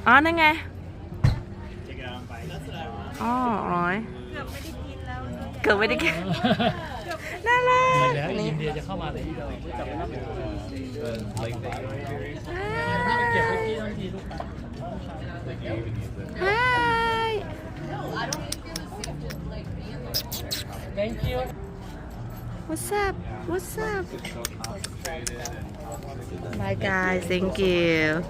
อ๋อนั่นไงอ๋อเกือบไม่ได้กินน่ารักแล้วอินเดียจะเข้ามาเลยจับไปนับเก็บไว้ที่นั่นทีลูก Hi Thank you What's up What's up Bye guys Thank you